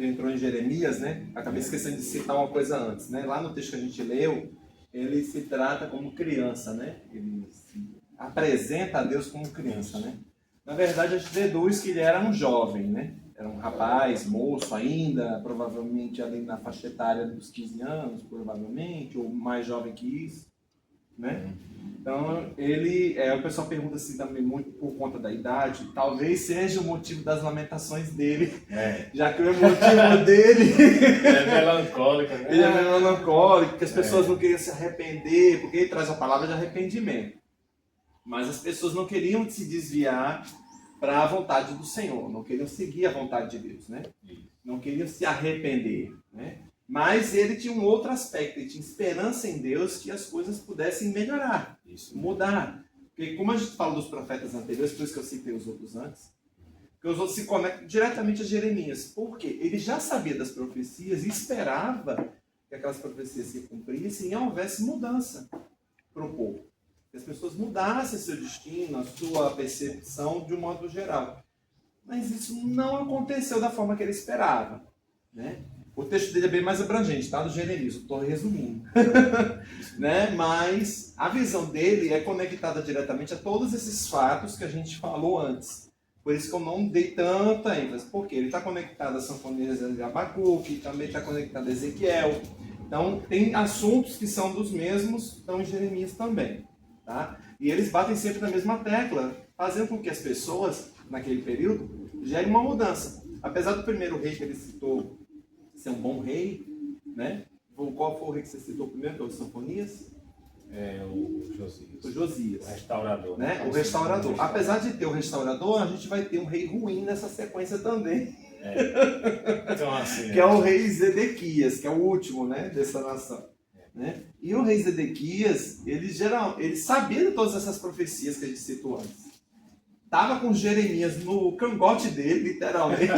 entrou em Jeremias, né? Acabei esquecendo de citar uma coisa antes, né? Lá no texto que a gente leu, ele se trata como criança, né? Ele se apresenta a Deus como criança, né? Na verdade, a gente deduz que ele era um jovem, né? Era um rapaz, moço ainda, provavelmente ali na faixa etária dos 15 anos, provavelmente, ou mais jovem que isso, né? Então, o pessoal pergunta assim também muito por conta da idade, talvez seja o motivo das lamentações dele, já que o motivo dele é melancólico, né? Ele é melancólico, porque as pessoas não queriam se arrepender, porque ele traz a palavra de arrependimento. Mas as pessoas não queriam se desviar para a vontade do Senhor, não queriam seguir a vontade de Deus, né? Não queriam se arrepender, né? Mas ele tinha um outro aspecto, ele tinha esperança em Deus que as coisas pudessem melhorar, mudar. Porque como a gente fala dos profetas anteriores, por isso que eu citei os outros antes, que os outros se conectam diretamente a Jeremias. Por quê? Ele já sabia das profecias e esperava que aquelas profecias se cumprissem e houvesse mudança para o povo. Que as pessoas mudassem seu destino, a sua percepção de um modo geral. Mas isso não aconteceu da forma que ele esperava, né? O texto dele é bem mais abrangente, tá? Do Jeremias, eu estou resumindo. Né? Mas a visão dele é conectada diretamente a todos esses fatos que a gente falou antes. Por isso que eu não dei tanta ênfase, porque ele está conectado a Sinfonias de Abacuque, também está conectado a Ezequiel. Então, tem assuntos que são dos mesmos, estão em Jeremias também. Tá? E eles batem sempre na mesma tecla, fazendo com que as pessoas, naquele período, gerem uma mudança. Apesar do primeiro rei que ele citou ser um bom rei, né? Qual foi o rei que você citou primeiro, que é o Sinfonias? O Josias. O Josias. O restaurador. Né? O restaurador. Apesar de ter o restaurador, a gente vai ter um rei ruim nessa sequência também. Então, assim, que é o rei Zedequias, que é o último, né, dessa nação. Né? E o rei Zedequias, ele sabia de todas essas profecias que a gente citou antes. Estava com Jeremias no cangote dele, literalmente.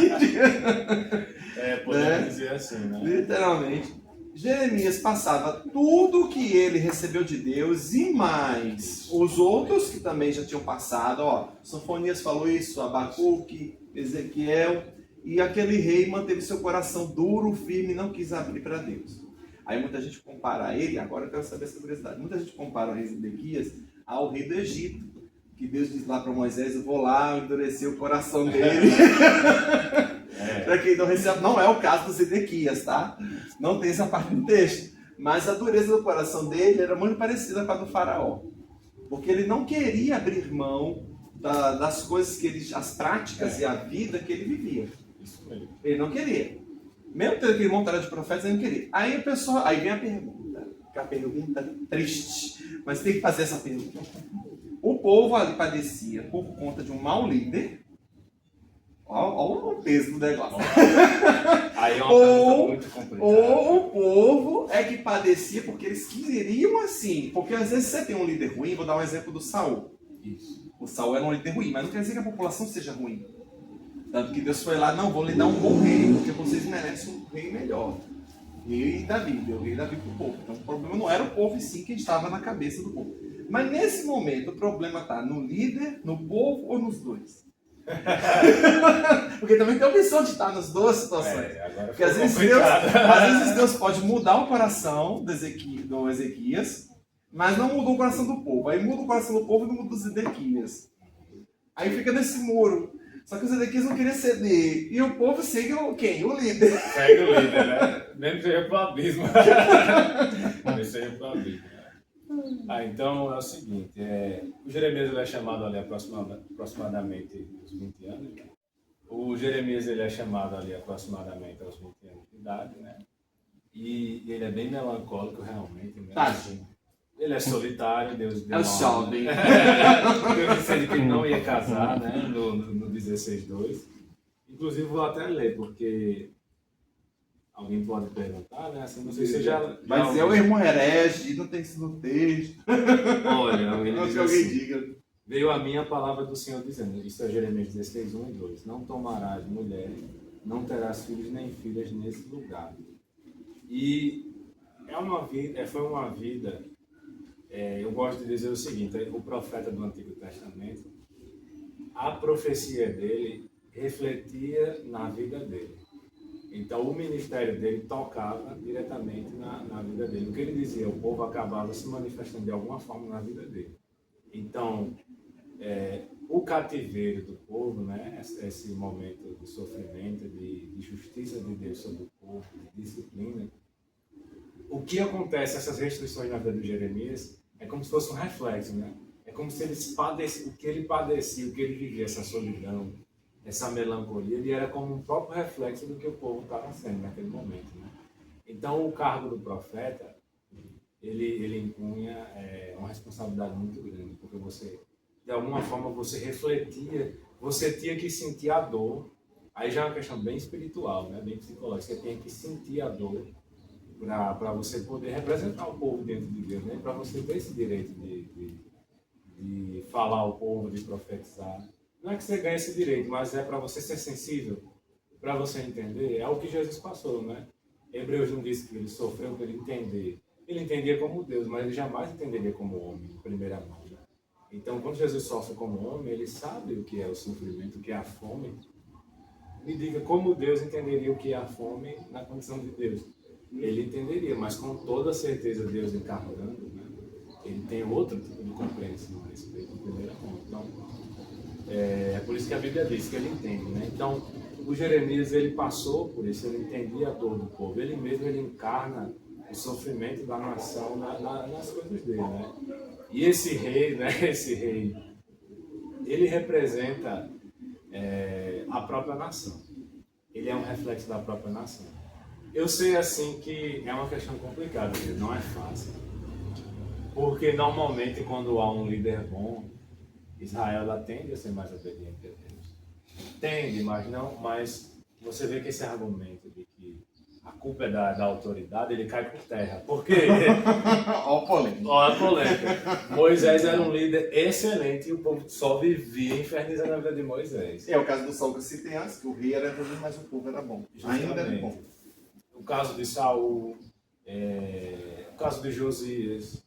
Podemos dizer assim, né? Literalmente. Jeremias passava tudo que ele recebeu de Deus e mais os outros que também já tinham passado. Sofonias falou isso, Abacuque, Ezequiel, e aquele rei manteve seu coração duro, firme e não quis abrir para Deus. Aí muita gente compara ele, agora eu quero saber essa curiosidade, muita gente compara o rei Zedequias ao rei do Egito, que Deus diz lá para Moisés, eu vou lá endurecer o coração dele. Para quem não recebe, não é o caso do Zedequias, tá? Não tem essa parte do texto. Mas a dureza do coração dele era muito parecida com a do faraó. Porque ele não queria abrir mão das coisas que ele, as práticas e a vida que ele vivia. Ele não queria. Mesmo tendo aquele montado de profetas, ele não queria. Aí vem a pergunta, que é a pergunta triste, mas tem que fazer essa pergunta. O povo ali padecia por conta de um mau líder. Olha o peso do negócio. Aí é uma pergunta muito complicada. Ou o povo é que padecia porque eles queriam assim. Porque às vezes você tem um líder ruim, vou dar um exemplo do Saul. Isso. O Saul era um líder ruim, mas não quer dizer que a população seja ruim. Tanto que Deus foi lá, não, vou lhe dar um bom rei, porque vocês merecem um rei melhor. Rei Davi, deu rei Davi para o povo. Então o problema não era o povo em si que estava na cabeça do povo. Mas nesse momento o problema está no líder, no povo ou nos dois? Porque também tem a opção de estar nas duas situações. Porque às vezes Deus pode mudar o coração do Ezequias, mas não mudou o coração do povo. Aí muda o coração do povo e não muda o Zedequias. Aí fica nesse muro. Só que o Zedequias não queria ceder. E o povo segue quem? O líder. Segue o líder, né? Mesmo que seja pro abismo. Mesmo que seja pro abismo. Então é o seguinte, o Jeremias ele é chamado ali aproximadamente aos 20 anos, né? O Jeremias ele é chamado ali aproximadamente aos 20 anos de idade, né? E ele é bem melancólico realmente, né? Ele é solitário, Deus deu jovem. Deus disse que ele não ia casar, né? No 16:2. Inclusive vou até ler, porque alguém pode perguntar, né? Assim, não sei se você já Mas é o irmão herege, não tem isso no texto. Olha, ele diz alguém assim, diga. Veio a minha palavra do Senhor dizendo, isso é Jeremias 16, 1 e 2, não tomarás mulher, não terás filhos nem filhas nesse lugar. E foi uma vida, eu gosto de dizer o seguinte, o profeta do Antigo Testamento, a profecia dele refletia na vida dele. Então o ministério dele tocava diretamente na vida dele. O que ele dizia, o povo acabava se manifestando de alguma forma na vida dele. Então, o cativeiro do povo, né, esse momento de sofrimento, de justiça de Deus sobre o povo, de disciplina, o que acontece, essas restrições na vida de Jeremias, é como se fosse um reflexo, né? É como se o que ele padecia, o que ele vivia, essa solidão, essa melancolia, ele era como um próprio reflexo do que o povo estava sendo naquele momento, né? Então, o cargo do profeta, ele impunha uma responsabilidade muito grande, porque você, de alguma forma, você refletia, você tinha que sentir a dor. Aí já é uma questão bem espiritual, né? Bem psicológica. Você tinha que sentir a dor para você poder representar o povo dentro de Deus, né? Para você ter esse direito de falar ao povo, de profetizar. Não é que você ganhe esse direito, mas é para você ser sensível, para você entender. É o que Jesus passou, né? Hebreus não disse que ele sofreu para ele entender. Ele entendia como Deus, mas ele jamais entenderia como homem, em primeira mão. Né? Então, quando Jesus sofre como homem, ele sabe o que é o sofrimento, o que é a fome. Me diga como Deus entenderia o que é a fome na condição de Deus. Ele entenderia, mas com toda certeza Deus encarnando, né? Ele tem outro tipo de compreensão a respeito em primeira mão. Então, é por isso que a Bíblia diz que ele entende, né? Então, o Jeremias, ele passou por isso, ele entendia a dor do povo. Ele mesmo, ele encarna o sofrimento da nação nas coisas dele, né? E esse rei, né? Esse rei, ele representa a própria nação. Ele é um reflexo da própria nação. Eu sei, assim, que é uma questão complicada, não é fácil. Porque, normalmente, quando há um líder bom, Israel ela tende a ser mais obediente a Deus. Tende, mas você vê que esse argumento de que a culpa é da autoridade, ele cai por terra. Por quê? Olha a polêmica. Olha a polêmica. Moisés era um líder excelente e o povo só vivia infernizando a vida de Moisés. É o caso do Saul que eu citei antes, que o rei era ruim, mas o povo era bom. Justamente. Ainda era bom. O caso de Saul, o caso de Josias,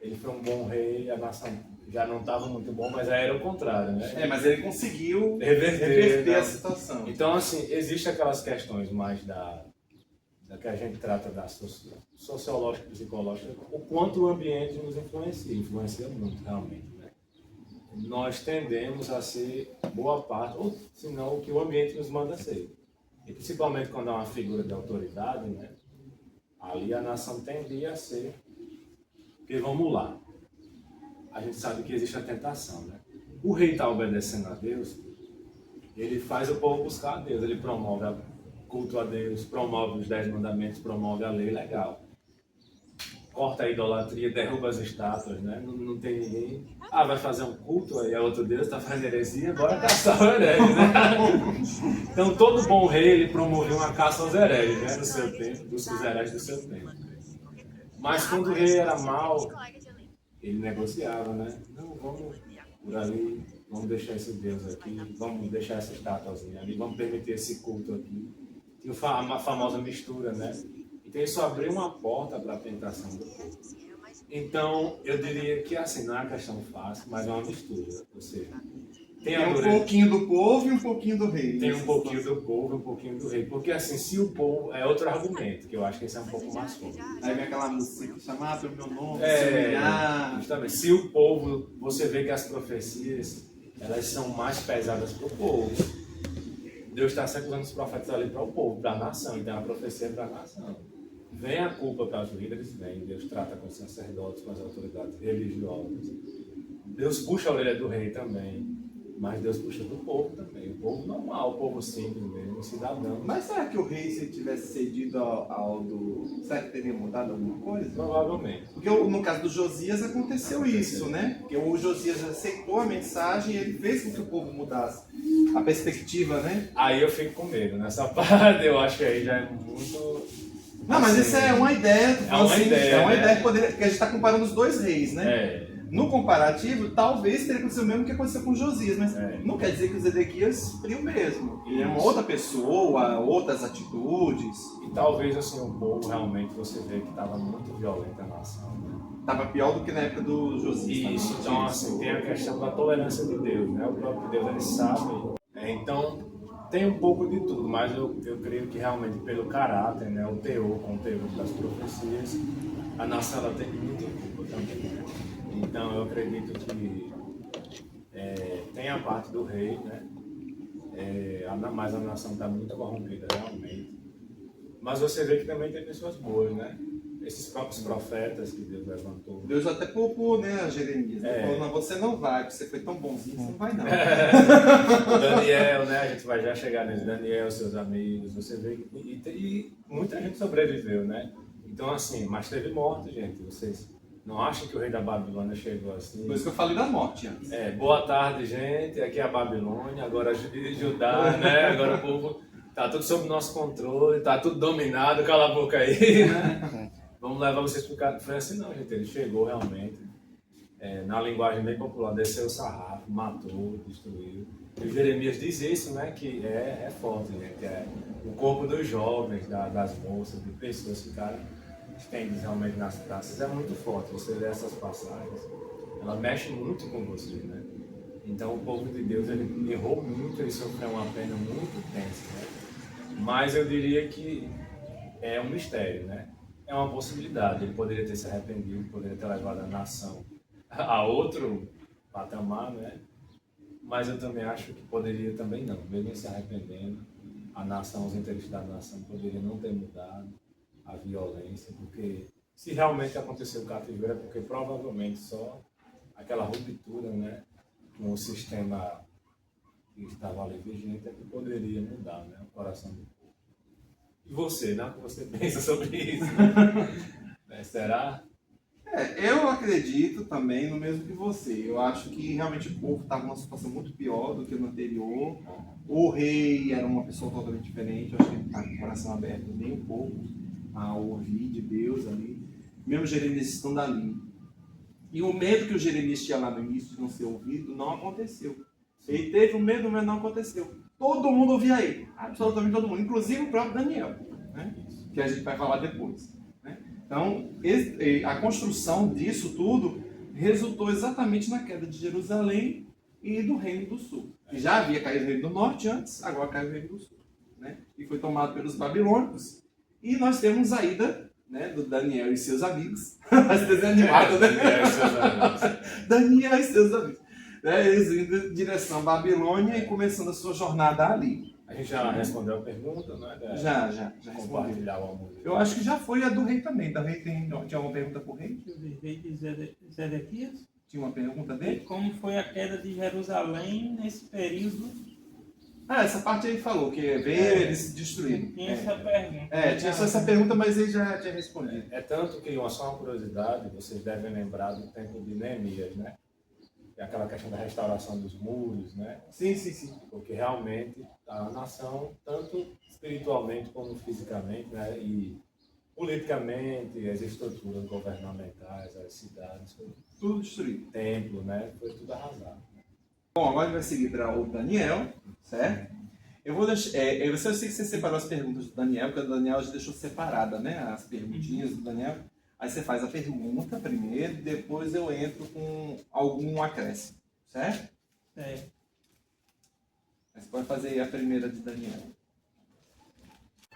ele foi um bom rei, a nação já não estava muito bom, mas aí era o contrário, né? Mas ele conseguiu reverter a situação. Então, assim, existem aquelas questões mais da que a gente trata da sociológica e psicológica, o quanto o ambiente nos influencia muito, realmente, né? Nós tendemos a ser boa parte, ou se não, o que o ambiente nos manda ser. E principalmente quando há uma figura de autoridade, né? Ali a nação tendia a ser. Porque vamos lá, a gente sabe que existe a tentação, né? O rei está obedecendo a Deus, ele faz o povo buscar a Deus, ele promove o culto a Deus, promove os 10 mandamentos, promove a lei, legal. Corta a idolatria, derruba as estátuas, né? Não tem ninguém. Vai fazer um culto aí a outro Deus, está fazendo heresia, bora caçar o herege, né? Então todo bom rei, ele promoveu uma caça aos hereges, né? No seu tempo, dos hereges do seu tempo. Mas quando o rei era mau, ele negociava, né? Não, vamos por ali, vamos deixar esse Deus aqui, vamos deixar essa estátuazinha ali, vamos permitir esse culto aqui. Tinha uma famosa mistura, né? Então isso abriu uma porta para a tentação do povo. Então, eu diria que assim, não é uma questão fácil, mas é uma mistura. Ou seja, tem um pouquinho do povo e um pouquinho do rei. Tem um pouquinho do povo e um pouquinho do rei. Porque assim, se o povo... É outro argumento, que eu acho que esse é um pouco mais forte. Aí vem aquela música, chamar pelo meu nome, se humilhar. Justamente. Se o povo... Você vê que as profecias, elas são mais pesadas para o povo. Deus está sempre usando os profetas ali para o povo, para a nação. Então a profecia é para a nação. Vem a culpa para os líderes, vem. Deus trata com os sacerdotes, com as autoridades religiosas. Deus puxa a orelha do rei também. Mas Deus puxa do povo também. O povo normal, o povo simples mesmo, o cidadão. Mas será que o rei, se ele tivesse cedido ao do... Será que teria mudado alguma coisa? Provavelmente. Porque no caso do Josias aconteceu isso, né? Porque o Josias aceitou a mensagem e ele fez com que o povo mudasse a perspectiva, né? Aí eu fico com medo. Nessa parte eu acho que aí já é muito... Não, mas isso é uma ideia. É uma ideia. É uma ideia que poderia... Porque a gente está comparando os dois reis, né? No comparativo, talvez teria acontecido o mesmo que aconteceu com Josias, mas não quer dizer que o Zedequias seria o mesmo. Ele é uma outra pessoa, outras atitudes. E talvez assim, o povo realmente você vê que estava muito violento a nação. Né? Estava pior do que na época do Josias. Isso, então assim, tem a questão da tolerância de Deus, né? O próprio Deus, ele sabe. Então, Tem um pouco de tudo, mas eu creio que realmente pelo caráter, né, o conteúdo das profecias, a nação ela tem muito culpa também. Né? Então eu acredito que tem a parte do rei, né? Mas a nação está muito corrompida realmente. Mas você vê que também tem pessoas boas, né? Esses próprios profetas que Deus levantou. Deus até poupou, né, a Jeremias. Ele falou, não, você não vai, porque você foi tão bonzinho, você não vai não. O Daniel, né? A gente vai já chegar nesse. Daniel, seus amigos, você vê. E muita gente sobreviveu, né? Então, assim, mas teve morte, gente. Vocês não acham que o rei da Babilônia chegou assim? Por isso que eu falei da morte antes. Boa tarde, gente. Aqui é a Babilônia, agora Judá, né? Agora o povo tá tudo sob nosso controle, tá tudo dominado, cala a boca aí, né? Vamos levar vocês para o cara. Foi assim não, gente. Ele chegou realmente, na linguagem bem popular, desceu o sarrafo, matou, destruiu. E o Jeremias diz isso, né? Que é forte, gente. O corpo dos jovens, das moças, de pessoas que ficaram estendidas realmente nas praças, é muito forte. Você lê essas passagens, ela mexe muito com você, né? Então o povo de Deus, ele errou muito, ele sofreu uma pena muito tensa, né? Mas eu diria que é um mistério, né? É uma possibilidade, ele poderia ter se arrependido, poderia ter levado a nação a outro patamar, né? Mas eu também acho que poderia também não, mesmo se arrependendo, a nação, os interesses da nação poderiam não ter mudado, a violência, porque se realmente aconteceu o cativeiro é porque provavelmente só aquela ruptura, né, com o sistema que estava ali vigente é que poderia mudar, né, o coração do povo. E você, né? O que você pensa sobre isso? Será? Eu acredito também no mesmo que você. Eu acho que realmente o povo estava numa situação muito pior do que no anterior. O rei era uma pessoa totalmente diferente. Eu acho que ele está com o coração aberto nem um pouco ao ouvir de Deus ali. Mesmo Jeremias estando ali. E o medo que o Jeremias tinha lá no início de não ser ouvido não aconteceu. Ele teve o medo, mas não aconteceu. Todo mundo ouvia ele. Absolutamente todo mundo. Inclusive o próprio Daniel, né? Que a gente vai falar depois. Então, a construção disso tudo resultou exatamente na queda de Jerusalém e do Reino do Sul. E já havia caído o Reino do Norte antes, agora caiu o Reino do Sul. Né? E foi tomado pelos babilônicos. E nós temos a ida, né, do Daniel e seus amigos. Mas desanimado, né? Daniel e seus amigos. Eles indo em direção à Babilônia e começando a sua jornada ali. A gente já respondeu a pergunta, né? Já compartilhar o amor. Eu acho que já foi a do rei também. Da rei tinha uma pergunta para o rei? O rei de Zedequias? Tinha uma pergunta dele? Como foi a queda de Jerusalém nesse período? Essa parte aí falou, que veio eles destruíram. Tinha essa pergunta. Tinha só essa pergunta, mas ele já tinha respondido. Tanto que, só uma curiosidade, vocês devem lembrar do tempo de Neemias, né? Aquela questão da restauração dos muros, né? Sim. Porque realmente a nação, tanto espiritualmente como fisicamente, né? E politicamente, as estruturas governamentais, as cidades, foi Tudo destruído. templo, né? Foi tudo arrasado. Bom, agora a gente vai seguir para o Daniel, certo? Eu vou deixar. Eu sei que você separou as perguntas do Daniel, porque o Daniel já deixou separada, né? As perguntinhas do Daniel. Aí você faz a pergunta primeiro, depois eu entro com algum acréscimo, certo? Mas você pode fazer aí a primeira de Daniel.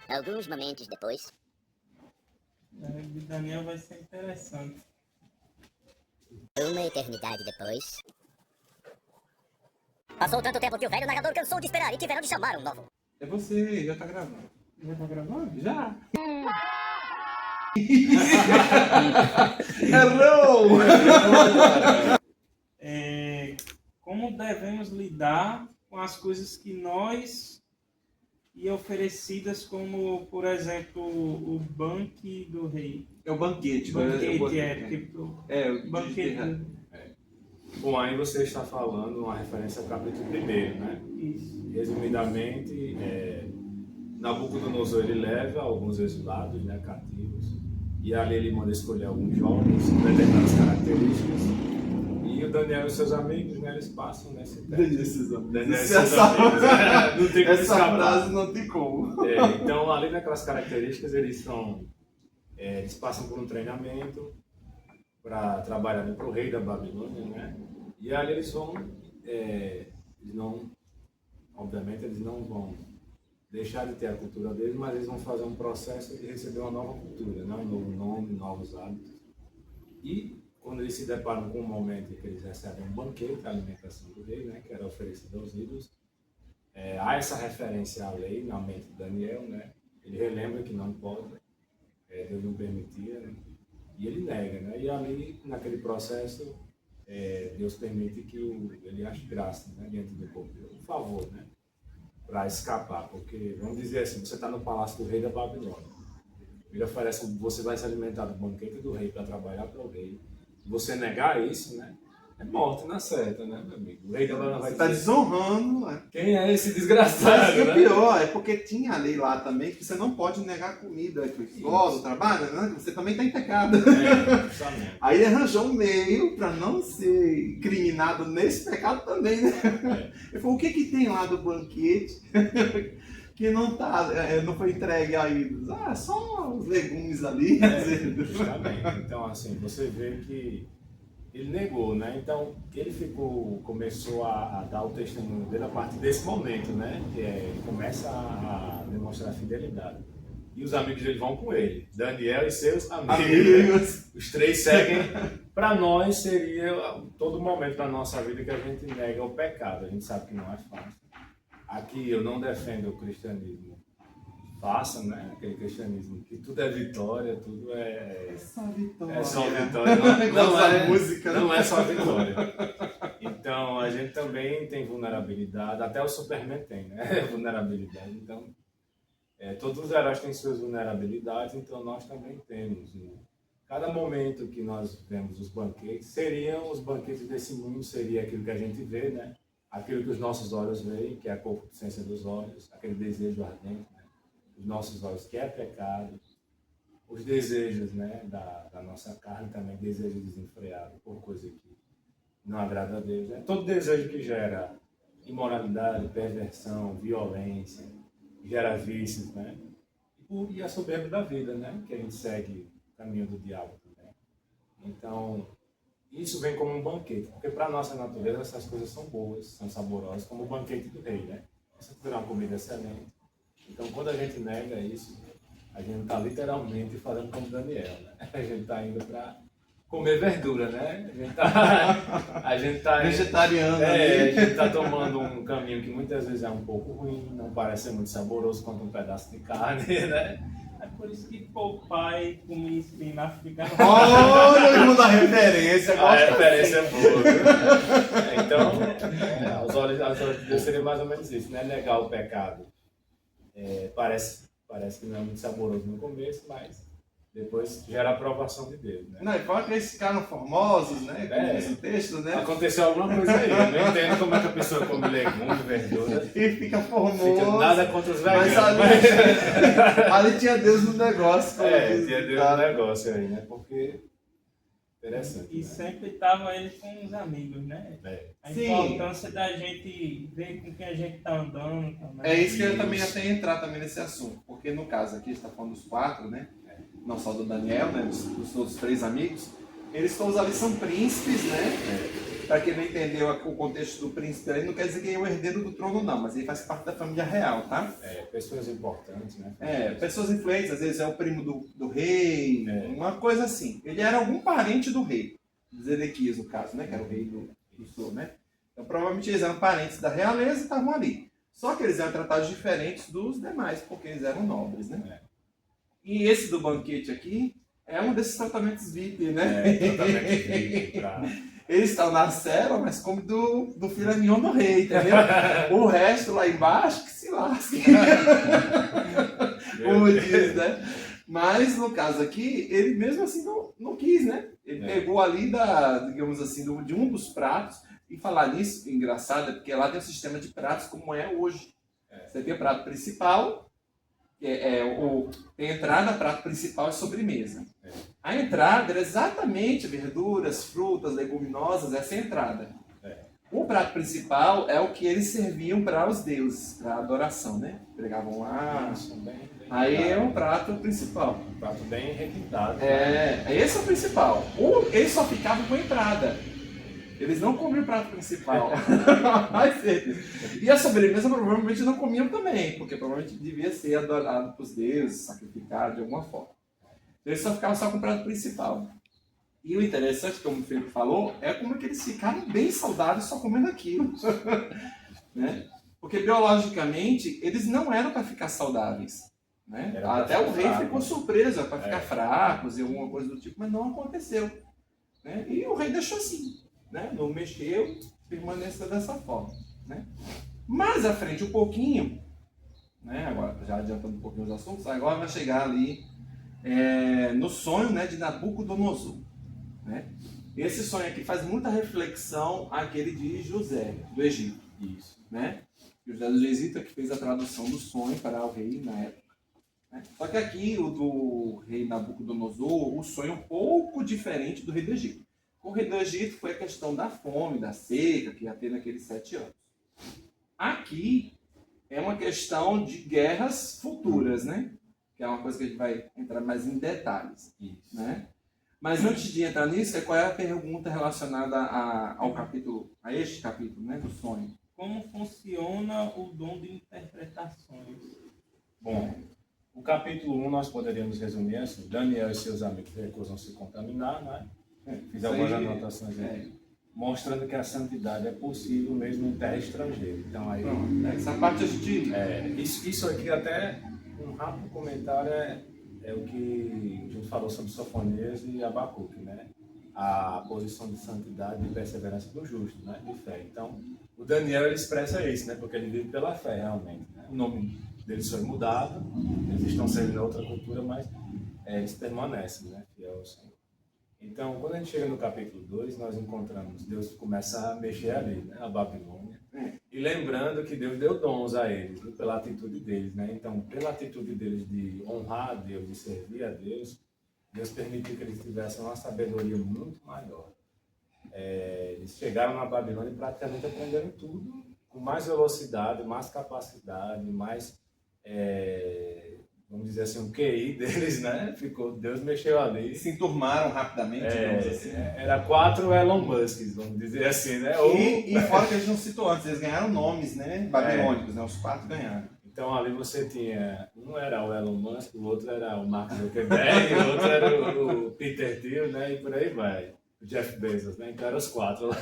Alguns momentos depois. A de Daniel vai ser interessante. Uma eternidade depois. Passou tanto tempo que o velho narrador cansou de esperar e tiveram de chamar um novo. É você, já tá gravando. Já tá gravando? Já! Hello! Como devemos lidar com as coisas que nós e oferecidas como, por exemplo, o banquete do rei. É o banquete. Banquete. Bom, aí você está falando uma referência ao capítulo 1º, né? Isso. Resumidamente, Nabucodonosor ele leva alguns exilados, né, cativos, e ali ele manda escolher alguns jovens com determinadas características, e o Daniel e seus amigos, né, eles passam nesse teste. Daniel e seus amigos. Não tem como Essa escapar. frase não tem como. Então, além daquelas características, eles passam por um treinamento para trabalhar para o rei da Babilônia, né? E ali eles vão, obviamente eles não vão deixar de ter a cultura deles, mas eles vão fazer um processo de receber uma nova cultura, né? Um novo nome, novos hábitos. E quando eles se deparam com um momento em que eles recebem um banquete, a alimentação do rei, né? Que era oferecida aos ídolos, há essa referência à lei na mente de Daniel, né? Ele relembra que não pode, Deus não permitia, né? E ele nega, né? E ali, naquele processo, Deus permite que ele ache graça, né? Diante do povo, um favor, né? Para escapar, porque, vamos dizer assim, você está no palácio do rei da Babilônia. Ele oferece, você vai se alimentar do banquete do rei para trabalhar para o rei. Se você negar isso, né? É morte na certa, né, meu amigo? O rei da Babilônia vai Você está desonrando. quem é esse desgraçado, Mas o né? pior é porque tinha a lei lá também que você não pode negar comida para escola, do trabalho, né? Você também está em pecado. Justamente. Aí ele arranjou um meio para não ser incriminado nesse pecado também, né? Ele falou, o que tem lá do banquete que não foi entregue a ídolos? Ah, só os legumes ali. Justamente. Então, assim, você vê que ele negou, né? Então, ele começou a dar o testemunho dele a partir desse momento, né? Que ele começa a demonstrar fidelidade. E os amigos dele vão com ele, Daniel e seus amigos. Os três seguem. Para nós seria todo momento da nossa vida que a gente nega o pecado. A gente sabe que não é fácil. Aqui eu não defendo o cristianismo. Faça, né? Aquele cristianismo que tudo é vitória, tudo é Só vitória. É só vitória, não é só vitória. Então, a gente também tem vulnerabilidade, até o Superman tem, né? Vulnerabilidade. Então, todos os heróis têm suas vulnerabilidades, então nós também temos. Cada momento que nós vemos os banquetes, seriam os banquetes desse mundo, seria aquilo que a gente vê, né? Aquilo que os nossos olhos veem, que é a concupiscência dos olhos, aquele desejo ardente, né? Os nossos olhos, que é pecado. Os desejos, né, da nossa carne também, desejo desenfreado por coisa que não agrada a Deus. Né? Todo desejo que gera imoralidade, perversão, violência, gera vícios, né? E a soberba da vida, né? Que a gente segue o caminho do diabo também. Então, isso vem como um banquete, porque para a nossa natureza essas coisas são boas, são saborosas, como o banquete do rei, né? Essa é uma comida excelente. Então, quando a gente nega isso, a gente está literalmente fazendo como Daniel, né? A gente está indo para comer verdura, né? A gente tá vegetariano. A gente está tomando um caminho que muitas vezes é um pouco ruim, não parece ser muito saboroso quanto um pedaço de carne, né? É por isso que Popeye comia espinafre ficava... Olha o irmão da referência. A referência é boa. Então, aos olhos de Deus seria mais ou menos isso, né? Negar o pecado. Parece que não é muito saboroso no começo, mas depois gera a aprovação de Deus, né? Não, e fala que eles ficaram formosos, né? Com esse texto, né? Aconteceu alguma coisa aí. Eu não entendo como é que a pessoa come legumes, verduras. E fica formoso. Fica nada contra os veganos. Mas ali tinha Deus no negócio. Tinha Deus no negócio aí, né? Porque... interessante. E né? sempre estavam eles com os amigos, né? A importância da gente ver com quem a gente está andando também. É isso que eu também ia até entrar também nesse assunto. Porque no caso aqui, a gente está falando dos 4, né? Não só do Daniel, né? Dos outros 3 amigos. Eles todos ali são príncipes, né? Para quem não entendeu o contexto do príncipe, ele não quer dizer que ele é o herdeiro do trono, não. Mas ele faz parte da família real, tá? Pessoas importantes, né? Pessoas influentes. Às vezes é o primo do rei. Uma coisa assim. Ele era algum parente do rei. Zedequias, no caso, né? Que era o rei do sul, né? Então, provavelmente eles eram parentes da realeza e estavam ali. Só que eles eram tratados diferentes dos demais, porque eles eram nobres, né? E esse do banquete aqui é um desses tratamentos VIP, né? Tratamento VIP pra... Eles estão na cela, mas como do filé mignon do rei, entendeu? O resto lá embaixo que se lasque. Como diz, né? Mas no caso aqui, ele mesmo assim não quis, né? Ele pegou ali digamos assim, de um dos pratos. E falar nisso, engraçado, é porque lá tem um sistema de pratos como é hoje. Você tem o prato principal, que tem entrada, prato principal e sobremesa. A entrada era exatamente verduras, frutas, leguminosas, essa é a entrada. O prato principal é o que eles serviam para os deuses, para adoração, né? Pregavam lá. Aí é um prato principal. Um prato bem requintado. Esse é o principal. Eles só ficavam com a entrada. Eles não comiam o prato principal. Mas e a sobremesa provavelmente não comiam também, porque provavelmente devia ser adorado para os deuses, sacrificado de alguma forma. Então eles só ficavam só com o prato principal. E o interessante, como o Felipe falou, é como é que eles ficaram bem saudáveis só comendo aquilo. Né? Porque biologicamente eles não eram para ficar saudáveis. Né? Até o rei ficou surpreso, para ficar fracos e alguma coisa do tipo, mas não aconteceu. Né? E o rei deixou assim, né? Não mexeu, permaneceu dessa forma. Né? Mais à frente um pouquinho, né? Agora já adiantando um pouquinho os assuntos, agora vai chegar ali no sonho, né, de Nabucodonosor. Né? Esse sonho aqui faz muita reflexão àquele de José, do Egito. Isso. Né? José do Egito que fez a tradução do sonho para o rei na época. Né? Só que aqui, o do rei Nabucodonosor, o sonho é um pouco diferente do rei do Egito. O rei do Egito foi a questão da fome, da seca, que ia ter naqueles 7 anos. Aqui é uma questão de guerras futuras, né? Que é uma coisa que a gente vai entrar mais em detalhes. Isso. Né? Mas antes de entrar nisso, qual é a pergunta relacionada ao capítulo, a este capítulo, né, do sonho? Como funciona o dom de interpretações? Bom, o capítulo 1 nós poderíamos resumir assim: Daniel e seus amigos recusam se contaminar, né? Fiz algumas anotações aí, mostrando que a santidade é possível mesmo em terra estrangeira. Então aí, essa parte a gente... isso aqui até um rápido comentário é o que a gente falou sobre Sofonias e Abacuque, né? A posição de santidade e perseverança do justo, né? De fé. Então, o Daniel ele expressa isso, né? Porque ele vive pela fé, realmente. Né? O nome deles foi mudado, eles estão servindo a outra cultura, mas eles permanecem, né? Fiel ao Senhor. Então, quando a gente chega no capítulo 2, nós encontramos Deus começa a mexer ali, né? A Babilônia. E lembrando que Deus deu dons a eles, né? Pela atitude deles, né? Então, pela atitude deles de honrar a Deus, de servir a Deus, Deus permitiu que eles tivessem uma sabedoria muito maior. Eles chegaram na Babilônia e praticamente aprenderam tudo com mais velocidade, mais capacidade, mais, vamos dizer assim, o QI deles, né? Deus mexeu ali. Se enturmaram rapidamente, digamos assim. Era 4 Elon Musks, vamos dizer assim, né? E fora que a gente não citou antes, eles ganharam nomes, né? Babilônicos, né? Os 4 ganharam. Então ali você tinha, um era o Elon Musk, o outro era o Mark Zuckerberg, o outro era o Peter Thiel, né? E por aí vai. O Jeff Bezos, né? Então eram os 4 lá.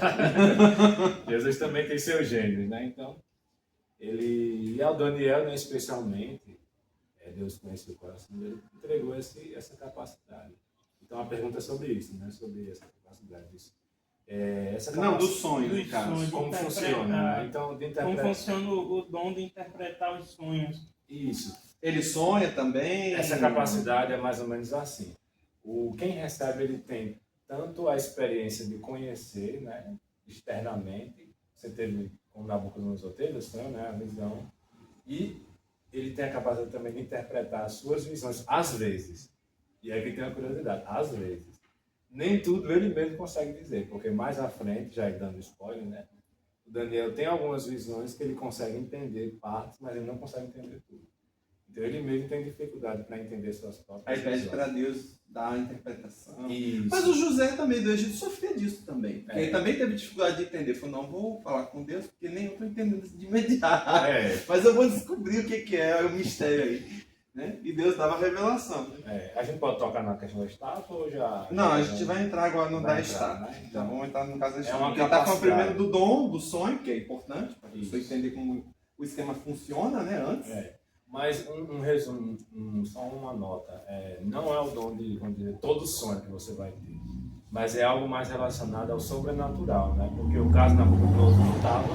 Jesus também tem seus gênios, né? Então, e ao Daniel, né, especialmente, Deus conheceu o coração dele, entregou essa capacidade. Então a pergunta é sobre isso, né? Sobre essa capacidade disso. Não, do sonho, no caso. Como funciona, né? Então, como funciona o dom de interpretar os sonhos? Isso. Ele sonha também. Essa capacidade é mais ou menos assim. Quem recebe, ele tem tanto a experiência de conhecer, né, externamente, você teve, como Nabucodonosor teve o sonho, né, a visão, e ele tem a capacidade também de interpretar as suas visões, às vezes. E aqui tem uma curiosidade, às vezes. Nem tudo ele mesmo consegue dizer, porque mais à frente, já dando spoiler, né, o Daniel tem algumas visões que ele consegue entender partes, mas ele não consegue entender tudo. Então ele mesmo tem dificuldade para entender suas próprias visões. Aí pede para Deus dar a interpretação. Isso. Mas o José também do Egito sofria disso também. Ele também teve dificuldade de entender. Falou, não, vou falar com Deus, porque nem eu estou entendendo isso de imediato. Mas eu vou descobrir o que é o mistério aí. Né? E Deus dava a revelação. Né? A gente pode tocar na questão da estátua ou já... Não, a gente vai entrar agora no da estátua. Né? Já vamos entrar no caso da estátua. Ele está falando primeiro do dom, do sonho, que é importante, para a pessoa entender como o esquema funciona, né, antes. Mas um resumo, só uma nota. Não é o dom de, vamos dizer, todo sonho que você vai ter. Mas é algo mais relacionado ao sobrenatural, né? Porque o caso Nabucodonosor não estava...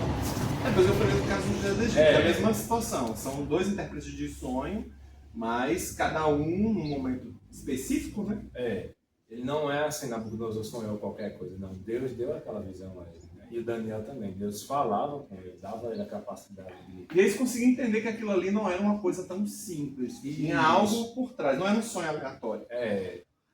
Mas eu falei do caso do José do Egito, é a mesma situação. São 2 intérpretes de sonho, mas cada um num momento específico, né? Ele não é assim, Nabucodonosor sonhou qualquer coisa. Não, Deus deu aquela visão a ele. E o Daniel também. Deus falava com ele, dava a ele a capacidade de... E eles conseguiam entender que aquilo ali não era uma coisa tão simples. Tinha algo por trás, não era um sonho aleatório.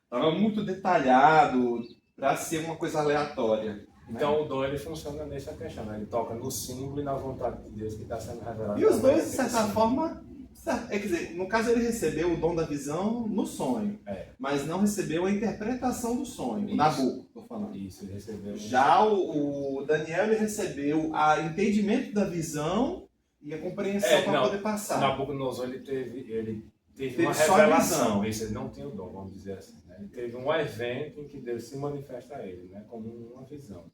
Estava muito detalhado para ser uma coisa aleatória. Então né? o dom ele funciona nessa questão, né? Ele toca no símbolo e na vontade de Deus que está sendo revelado. E os dois, de certa forma, Certo. Quer dizer, no caso ele recebeu o dom da visão no sonho, mas não recebeu a interpretação do sonho. O Nabuco, estou falando. Isso, ele recebeu. Já o Daniel ele recebeu o entendimento da visão e a compreensão para poder O passar. Nabucodonosor ele teve uma só a revelação. visão. Isso, ele não tinha o dom, vamos dizer assim. Né? Ele teve um evento em que Deus se manifesta a ele, né? Como uma visão.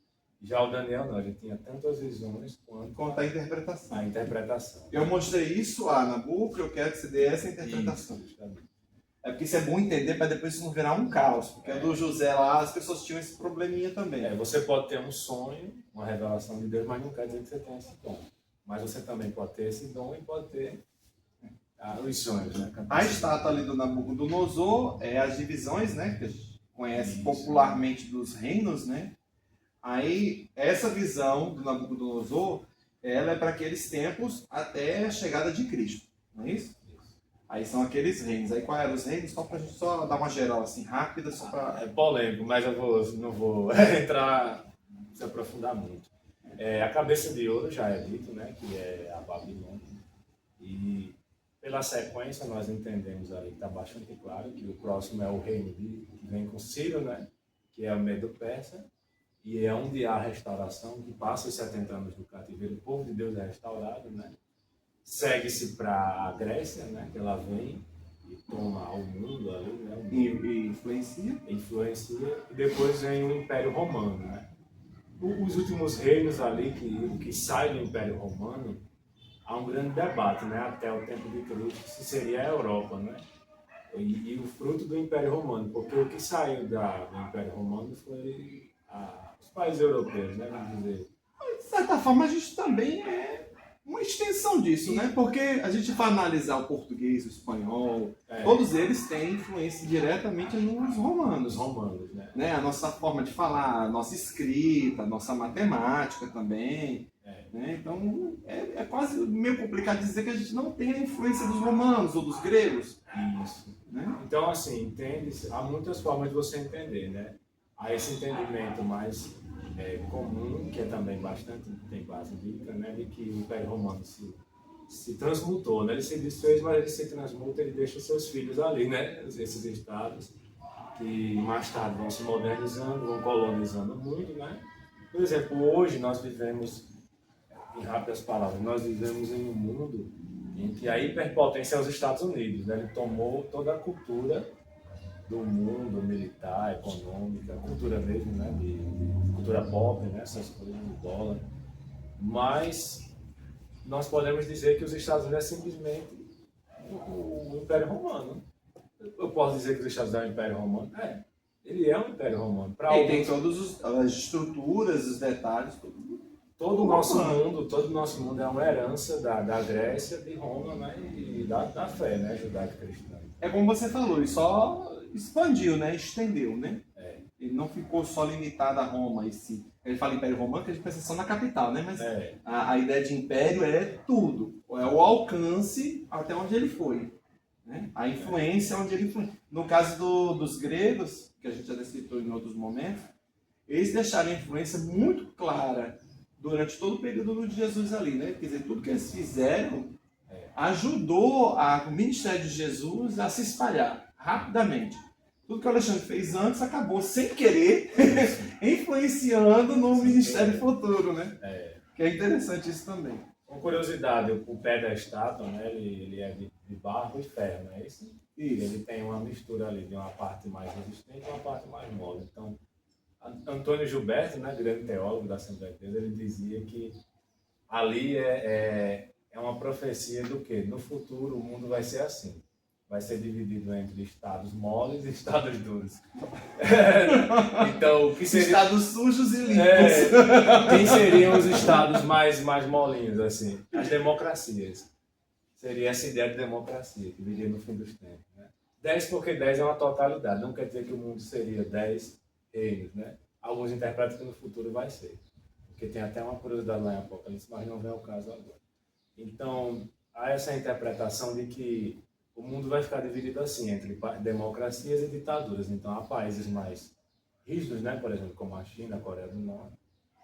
Já o Daniel não, ele tinha tanto as visões quanto A interpretação. a interpretação. Eu mostrei isso a Nabuco, eu quero que você dê essa interpretação. Isso, justamente. É porque isso é bom entender para depois isso não virar um caos. Porque o do José lá, as pessoas tinham esse probleminha também. Você pode ter um sonho, uma revelação de Deus, mas não quer dizer que você tenha esse dom. Mas você também pode ter esse dom e pode ter os sonhos, né? A estátua ali do Nabucodonosor é as divisões, né? Que a gente conhece popularmente dos reinos, né? Aí, essa visão do Nabucodonosor, ela é para aqueles tempos até a chegada de Cristo, não é isso? Aí são aqueles reinos. Aí, qual eram os reinos? Só para a gente só dar uma geral assim, rápida, só para... É polêmico, mas eu não vou entrar, se aprofundar muito. A cabeça de ouro já é dito, né? Que é a Babilônia. E pela sequência nós entendemos ali, está bastante claro, que o próximo é o reino que vem com Ciro, né? Que é o Medo-Persa. E é onde há restauração, que passa os 70 anos do cativeiro, o povo de Deus é restaurado, né? Segue-se para a Grécia, né? Que ela vem e toma o mundo ali, né? E influencia. Influencia, e depois vem o Império Romano, né? Os últimos reinos ali que saem do Império Romano, há um grande debate, né? Até o tempo de Cristo, se seria a Europa, né? E o fruto do Império Romano, porque o que saiu do Império Romano foi os países europeus, né? Vamos dizer. De certa forma, a gente também é uma extensão disso, né? Porque a gente vai analisar o português, o espanhol, todos eles têm influência diretamente nos romanos. Os romanos, né? A nossa forma de falar, a nossa escrita, a nossa matemática também. Né? Então, é quase meio complicado dizer que a gente não tem a influência dos romanos ou dos gregos. Isso. Né? Então, assim, entende-se, há muitas formas de você entender, né? Há esse entendimento mais comum, que é também bastante, tem base bíblica, né? De que o Império Romano se transmutou, né? Ele se desfez, mas ele se transmuta, ele deixa os seus filhos ali, né? Esses estados que mais tarde vão se modernizando, vão colonizando muito, né? Por exemplo, hoje nós vivemos, em rápidas palavras, nós vivemos em um mundo em que a hiperpotência é os Estados Unidos, né? Ele tomou toda a cultura do mundo, militar, econômica, cultura mesmo, né? De cultura pop, né? Essas coisas, do dólar. Mas nós podemos dizer que os Estados Unidos é simplesmente o Império Romano. Eu posso dizer que os Estados Unidos é o Império Romano? Ele é um Império Romano. E tem todas as estruturas, os detalhes, tudo. Todo o nosso mundo é uma herança da Grécia, de Roma, né? E da fé, né? Judaico-cristã. É como você falou, ele só expandiu, né? Estendeu, né? Ele não ficou só limitado a Roma e si. Ele fala Império Romano, que a gente pensa só na capital, né? Mas a ideia de império é tudo. É o alcance até onde ele foi. Né? A influência onde ele foi. No caso dos gregos, que a gente já citou em outros momentos, eles deixaram a influência muito clara durante todo o período de Jesus ali, né? Quer dizer, tudo que eles fizeram ajudou o ministério de Jesus a se espalhar rapidamente. Tudo que o Alexandre fez antes acabou, sem querer, influenciando no ministério futuro, né? Que é interessante isso também. Com curiosidade, o pé da estátua, né? Ele é de barro e ferro, não é isso? Ele tem uma mistura ali de uma parte mais resistente e uma parte mais mole. Então, Antônio Gilberto, né, grande teólogo da Assembleia de Deus, ele dizia que ali é uma profecia do quê? No futuro o mundo vai ser assim. Vai ser dividido entre estados moles e estados duros. Então, o que seria... Estados sujos e limpos. Quem seriam os estados mais molinhos, assim? As democracias. Seria essa ideia de democracia, que viria no fim dos tempos. Né? 10 porque 10 é uma totalidade. Não quer dizer que o mundo seria 10 reinos, né? Alguns interpretam que no futuro vai ser. Porque tem até uma curiosidade lá em Apocalipse, mas não vem ao caso agora. Então, há essa interpretação de que o mundo vai ficar dividido assim, entre democracias e ditaduras. Então, há países mais rígidos, né? Por exemplo, como a China, a Coreia do Norte.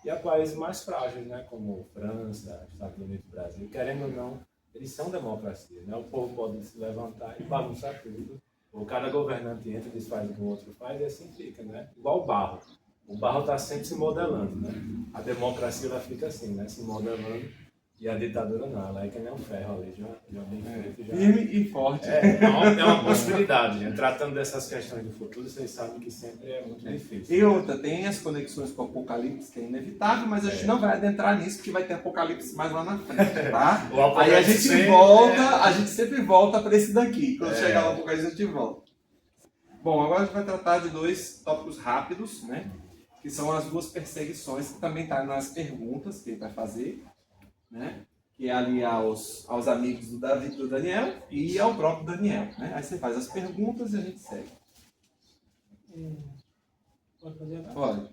E há países mais frágeis, né? Como França, Estados Unidos, Brasil. Querendo ou não, eles são democracia, né? O povo pode se levantar e bagunçar tudo. Ou cada governante entra, diz faz o que o outro faz, e assim fica, né? Igual o barro. O barro está sempre se modelando, né? A democracia ela fica assim, né? Se modelando. E a ditadura não, ela é que nem um ferro ali, já bem feito. Já... Firme e forte. É uma possibilidade, né? Tratando dessas questões do futuro, vocês sabem que sempre é muito difícil. E outra, tem as conexões com o Apocalipse, que é inevitável, mas a gente não vai adentrar nisso, porque vai ter Apocalipse mais lá na frente, tá? Aí a gente a gente sempre volta para esse daqui. Quando chegar no Apocalipse, a gente volta. Bom, agora a gente vai tratar de 2 tópicos rápidos, né? Que são as 2 perseguições, que também está nas perguntas que ele vai fazer, né? Que é ali aos amigos do Davi e do Daniel e ao próprio Daniel, né? Aí você faz as perguntas e a gente segue. Pode fazer agora? Pode.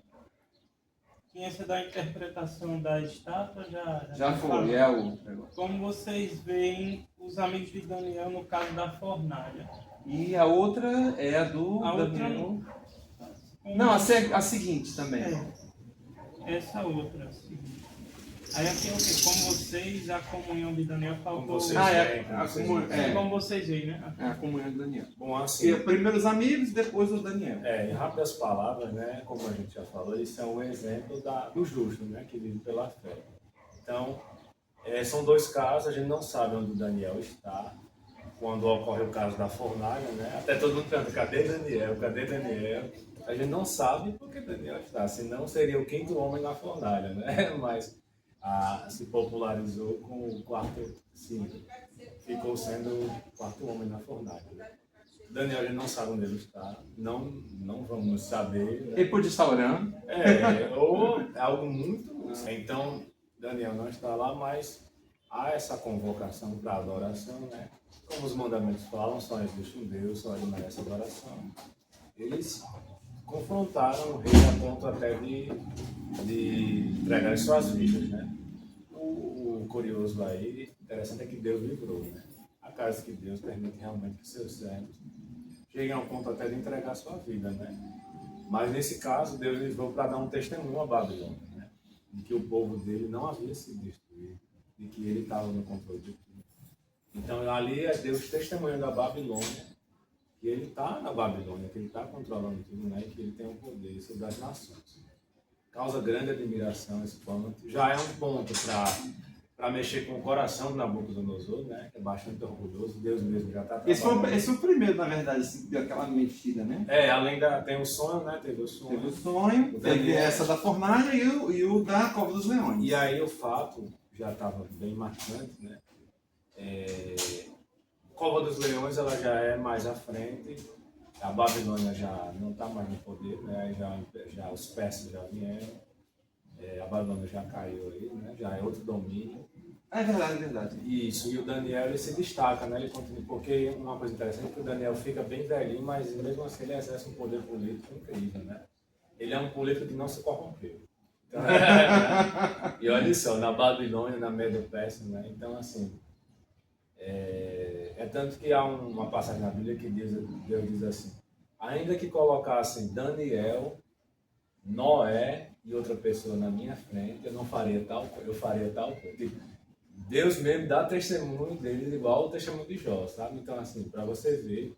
Ciência da interpretação da estátua Já foi, falou. é o... Como vocês veem os amigos de Daniel no caso da fornalha? E a outra é a do A outra Daniel. Como- Não, a seguinte também. Essa outra, sim. Aí aqui é o quê? Como vocês, a comunhão de Daniel faltou. Como vocês Como vocês veem, né? É a comunhão de Daniel. Bom, assim, E primeiro os amigos, depois o Daniel. em rápidas palavras, né, como a gente já falou, eles são um exemplo do justo, né, que vive pela fé. Então, são 2 casos, a gente não sabe onde o Daniel está, quando ocorre o caso da fornalha, né, até todo mundo pergunta, cadê Daniel, cadê Daniel? A gente não sabe porque Daniel está, senão seria o 5º homem na fornalha, né, mas se popularizou com o 4º, sim, ficou sendo o 4º homem na fornalha. Né? Daniel, a gente não sabe onde ele está, não vamos saber. Né? Ele pode estar orando. Ou algo muito. Então, Daniel não está lá, mas há essa convocação para adoração, né? Como os mandamentos falam, só existe um Deus, só ele merece adoração. Eles confrontaram o rei a ponto até de entregar as suas vidas, né? O curioso aí, interessante é que Deus livrou, né? Acaso que Deus permite realmente que seus servos cheguem ao ponto até de entregar a sua vida, né? Mas nesse caso, Deus livrou para dar um testemunho a Babilônia, né? De que o povo dele não havia sido destruído, de que ele estava no controle de tudo. Então ali é Deus testemunhando a Babilônia, que ele está na Babilônia, que ele está controlando tudo, né? E que ele tem um poder sobre as nações. Causa grande admiração esse ponto. Já é um ponto para mexer com o coração do Nabucodonosor, né? Que é bastante orgulhoso. Deus mesmo já está trabalhando. Esse foi o primeiro, na verdade, assim, deu aquela mexida, né? Além tem o sonho, né? Teve o sonho. Teve o sonho, teve essa da fornalha e o da Cova dos Leões. E aí o fato já estava bem marcante, né? Cova dos Leões ela já é mais à frente. A Babilônia já não está mais no poder, né? Já os persas já vieram, a Babilônia já caiu aí, né? Já é outro domínio. É verdade, é verdade. Isso, e o Daniel ele se destaca, né? Ele continua, porque uma coisa interessante é que o Daniel fica bem velhinho, mas mesmo assim ele exerce um poder político incrível, né? Ele é um político que não se corrompeu. Então, e olha só, na Babilônia, na Medo-Pérsia, né? Então, assim, tanto que há uma passagem na Bíblia que Deus diz assim: ainda que colocassem Daniel, Noé e outra pessoa na minha frente, eu não faria tal coisa, eu faria tal coisa. Tipo, Deus mesmo dá testemunho deles igual ao testemunho de Jó, sabe? Então, assim, para você ver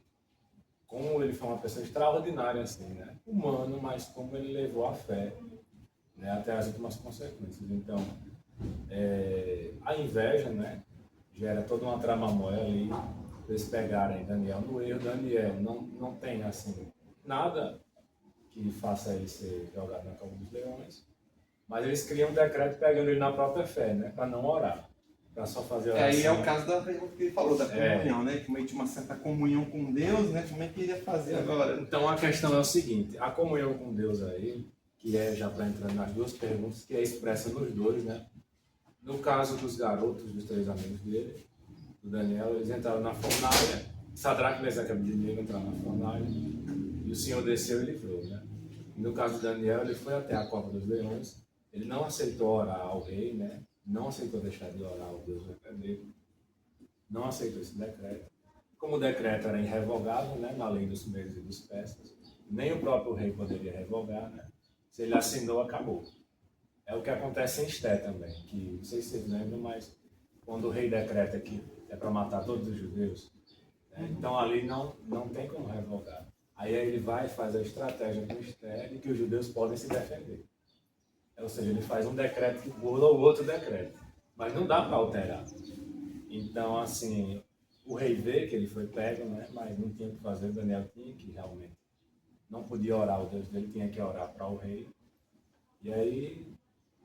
como ele foi uma pessoa extraordinária, assim, né? Humano, mas como ele levou a fé, né? Até as últimas consequências. Então, a inveja, né? Gera toda uma tramamóia ali, eles pegarem Daniel no erro. Daniel não tem, assim, nada que faça ele ser jogado na cova dos leões, mas eles criam um decreto pegando ele na própria fé, né? Para não orar, para só fazer oração. Aí é o caso da pergunta que ele falou, da comunhão, né? Que meio tinha uma certa comunhão com Deus, né? Como é que ele ia fazer agora? Então a questão é o seguinte: a comunhão com Deus aí, que é já para entrar nas 2 perguntas, que é expressa nos 2, né? No caso dos garotos, dos 3 amigos dele, do Daniel, eles entraram na fornalha. Sadraque, Mesaque e Abednego entraram na fornalha e o Senhor desceu e livrou, né? E no caso de Daniel, ele foi até a cova dos leões. Ele não aceitou orar ao rei, né? Não aceitou deixar de orar ao Deus verdadeiro. Não aceitou esse decreto. Como o decreto era irrevogável, né? Na lei dos medos e dos persas, nem o próprio rei poderia revogar, né? Se ele assinou, acabou. É o que acontece em Esté também, que não sei se vocês lembram, mas quando o rei decreta que é para matar todos os judeus, né? Então ali não tem como revogar. Aí ele vai e faz a estratégia com Esther de que os judeus podem se defender. Ou seja, ele faz um decreto que burla o outro decreto. Mas não dá para alterar. Então, assim, o rei vê que ele foi pego, né? Mas não tinha o que fazer. Daniel tinha que realmente. Não podia orar o Deus dele, tinha que orar para o rei. E aí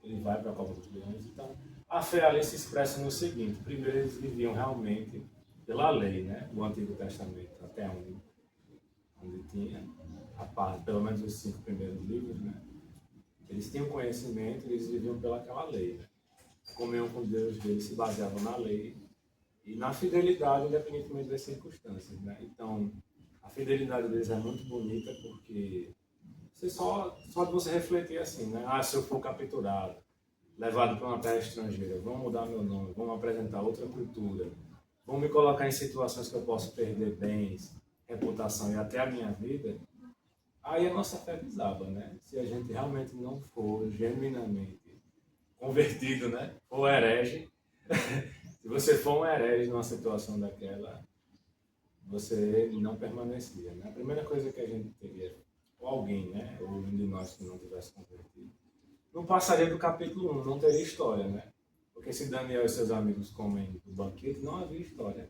ele vai para a cova dos leões. Então, a fé ali se expressa no seguinte. Primeiro, eles viviam realmente pela lei, né? Do Antigo Testamento, até onde tinha a parte, pelo menos os 5 primeiros livros, né? Eles tinham conhecimento, eles viviam pelaquela lei, né? Comiam com Deus, eles se baseavam na lei e na fidelidade, independentemente das circunstâncias, né? Então, a fidelidade deles é muito bonita porque só de você refletir assim, né? Ah, se eu for capturado, levado para uma terra estrangeira, vão mudar meu nome, vão apresentar outra cultura, vão me colocar em situações que eu posso perder bens, reputação e até a minha vida, aí a nossa fé desaba, né? Se a gente realmente não for genuinamente convertido, né? For herege, se você for um herege numa situação daquela, você não permanecia, né? A primeira coisa que a gente teria, ou alguém, né? Ou um de nós que não tivesse convertido, não passaria do capítulo 1, não teria história, né? Porque se Daniel e seus amigos comem do banquete, não havia história.